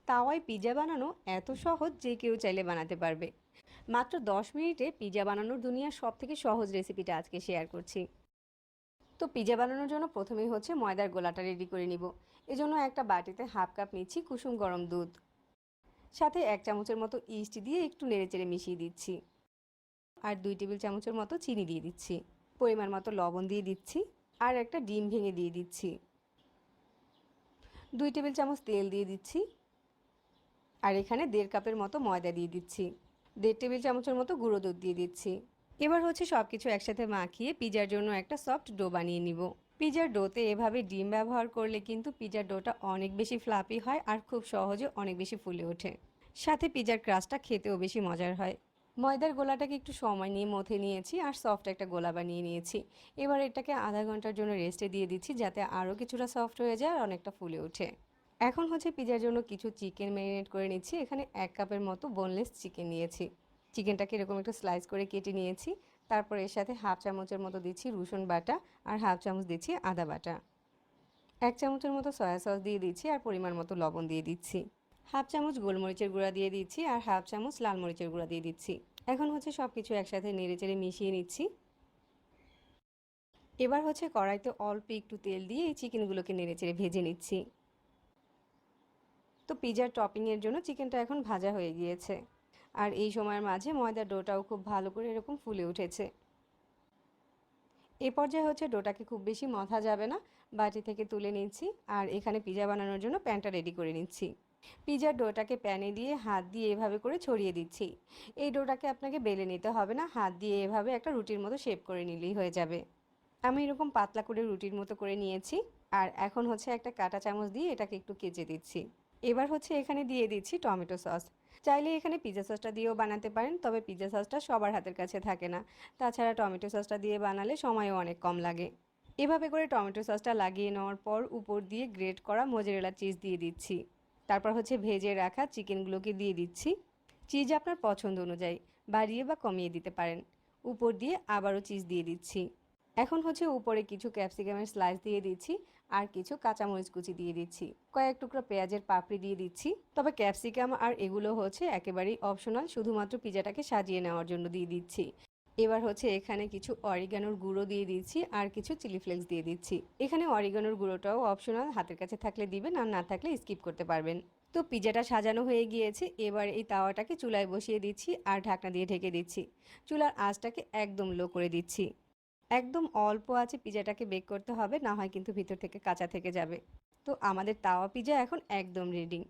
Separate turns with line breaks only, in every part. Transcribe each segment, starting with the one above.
তাওয়ায় pizza বানানো এত সহজ যে কেউ চাইলে বানাতে পারবে। মাত্র 10 মিনিটে পিৎজা বানানোর দুনিয়ার সব থেকে সহজ রেসিপিটা আজকে শেয়ার করছি। তো পিৎজা বানানোর জন্য প্রথমেই হচ্ছে ময়দার গোলাটা রেডি করে নিব। এজন্য একটা বাটিতে হাফ কাপ নিচ্ছি কুসুম গরম দুধ, সাথে 1 চামচের মতো ইস্ট দিয়ে একটু নেড়েচেড়ে মিশিয়ে দিচ্ছি। আর 2 টেবিল চামচের মতো চিনি দিয়ে দিচ্ছি, পরিমাণ মতো লবণ দিয়ে দিচ্ছি, আর একটা ডিম ভেঙে দিয়ে দিচ্ছি। 2 টেবিল চামচ তেল দিয়ে দিচ্ছি, আর এখানে 1.5 কাপের মতো ময়দা দিয়ে দিচ্ছি। 1.5 টেবিল চামচের মতো গুঁড়ো দুধ দিয়ে দিচ্ছি। এবার হচ্ছে সব কিছু একসাথে মাখিয়ে পিৎজার জন্য একটা সফট ডো বানিয়ে নিব। পিৎজার ডোতে এভাবে ডিম ব্যবহার করলে কিন্তু পিৎজার ডোটা অনেক বেশি ফ্লাফি হয় আর খুব সহজে অনেক বেশি ফুলে ওঠে। সাথে পিৎজার ক্রাস্টটা খেতেও বেশি মজার হয়। ময়দার গোলাটাকে একটু সময় নিয়ে মথে নিয়েছি আর সফট একটা গোলা বানিয়ে নিয়েছি। এবার এটাকে আধা ঘন্টার জন্য রেস্টে দিয়ে দিচ্ছি, যাতে আরও কিছুটা সফট হয়ে যায় আর অনেকটা ফুলে ওঠে। এখন হচ্ছে পিৎজার জন্য কিছু চিকেন ম্যারিনেট করে নিচ্ছি। এখানে 1 কাপের মতো বোনলেস চিকেন নিয়েছি। চিকেনটাকে এরকম একটু স্লাইস করে কেটে নিয়েছি। তারপর এর সাথে হাফ চামচের মতো দিচ্ছি রসুন বাটা, আর হাফ চামচ দিচ্ছি আদা বাটা। 1 চামচের মতো সয়া সস দিয়ে দিচ্ছি, আর পরিমাণ মতো লবণ দিয়ে দিচ্ছি। হাফ চামচ গোলমরিচের গুঁড়া দিয়ে দিচ্ছি, আর হাফ চামচ লাল মরিচের গুঁড়া দিয়ে দিচ্ছি। এখন হচ্ছে সব কিছু একসাথে নেড়েচেড়ে মিশিয়ে নিচ্ছি। এবার হচ্ছে কড়াইতে অল্প একটু তেল দিয়ে এই চিকেনগুলোকে নেড়েচেড়ে ভেজে নিচ্ছি। তো পিৎজার টপিংয়ের জন্য চিকেনটা এখন ভাজা হয়ে গিয়েছে, আর এই সময়ের মাঝে ময়দার ডোটাও খুব ভালো করে এরকম ফুলে উঠেছে। এ পর্যায়ে হচ্ছে ডোটাকে খুব বেশি মথা যাবে না, বাটি থেকে তুলে নিচ্ছি। আর এখানে পিৎজা বানানোর জন্য প্যানটা রেডি করে নিচ্ছি। পিৎজার ডোটাকে প্যানে দিয়ে হাত দিয়ে এভাবে করে ছড়িয়ে দিচ্ছি। এই ডোটাকে আপনাকে বেলে নিতে হবে না, হাত দিয়ে এভাবে একটা রুটির মতো শেপ করে নিলেই হয়ে যাবে। আমি এরকম পাতলা করে রুটির মতো করে নিয়েছি। আর এখন হচ্ছে একটা কাঁটা চামচ দিয়ে এটাকে একটু কেচে দিচ্ছি। এবার হচ্ছে এখানে দিয়ে দিচ্ছি টমেটো সস। চাইলে এখানে পিৎজা সসটা দিয়েও বানাতে পারেন, তবে পিৎজা সসটা সবার হাতের কাছে থাকে না। তাছাড়া টমেটো সসটা দিয়ে বানালে সময়ও অনেক কম লাগে। এভাবে করে টমেটো সসটা লাগিয়ে নেওয়ার পর উপর দিয়ে গ্রেট করা মোজারেলা চিজ দিয়ে দিচ্ছি। তারপর হচ্ছে ভেজে রাখা চিকেনগুলোকে দিয়ে দিচ্ছি। চিজ আপনার পছন্দ অনুযায়ী বাড়িয়ে বা কমিয়ে দিতে পারেন। উপর দিয়ে আবারও চিজ দিয়ে দিচ্ছি। এখন হচ্ছে উপরে কিছু ক্যাপসিকামের স্লাইস দিয়ে দিচ্ছি, আর কিছু কাঁচামরিচ কুচি দিয়ে দিচ্ছি। কয়েক টুকরো পেঁয়াজের পাপড়ি দিয়ে দিচ্ছি। তবে ক্যাপসিকাম আর এগুলো হচ্ছে একেবারেই অপশনাল, শুধুমাত্র পিৎজাটাকে সাজিয়ে নেওয়ার জন্য দিয়ে দিচ্ছি। এবার হচ্ছে এখানে কিছু অরিগানোর গুঁড়ো দিয়ে দিচ্ছি, আর কিছু চিলি ফ্লেক্স দিয়ে দিচ্ছি। এখানে অরিগানোর গুঁড়োটাও অপশনাল, হাতের কাছে থাকলে দিবেন, আর না থাকলে স্কিপ করতে পারবেন। তো পিৎজাটা সাজানো হয়ে গিয়েছে। এবার এই তাওয়াটাকে চুলায় বসিয়ে দিচ্ছি আর ঢাকনা দিয়ে ঢেকে দিচ্ছি। চুলার আঁচটাকে একদম লো করে দিচ্ছি। একদম অল্প আছে পিৎজাটাকে বেক করতে হবে, না হয় কিন্তু ভিতর থেকে কাঁচা থেকে যাবে। তো আমাদের তাওয়া পিৎজা এখন একদম রেডি।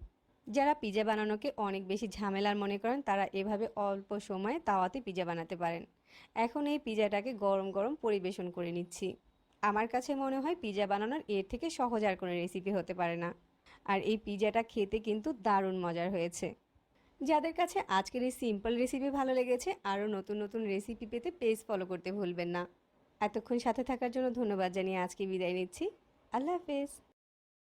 যারা পিৎজা বানানোকে অনেক বেশি ঝামেলার মনে করেন, তারা এভাবে অল্প সময়ে তাওয়াতে পিৎজা বানাতে পারেন। এখন এই পিৎজাটাকে গরম গরম পরিবেশন করে নিচ্ছি। আমার কাছে মনে হয় পিৎজা বানানোর এর থেকে সহজ আর কোনো রেসিপি হতে পারে না। আর এই পিৎজাটা খেতে কিন্তু দারুণ মজার হয়েছে। যাদের কাছে আজকের এই সিম্পল রেসিপি ভালো লেগেছে, আরও নতুন নতুন রেসিপি পেতে পেজ ফলো করতে ভুলবেন না। এতক্ষণ সাথে থাকার জন্য ধন্যবাদ জানিয়ে আজকে বিদায় নিচ্ছি। আল্লাহ হাফেজ।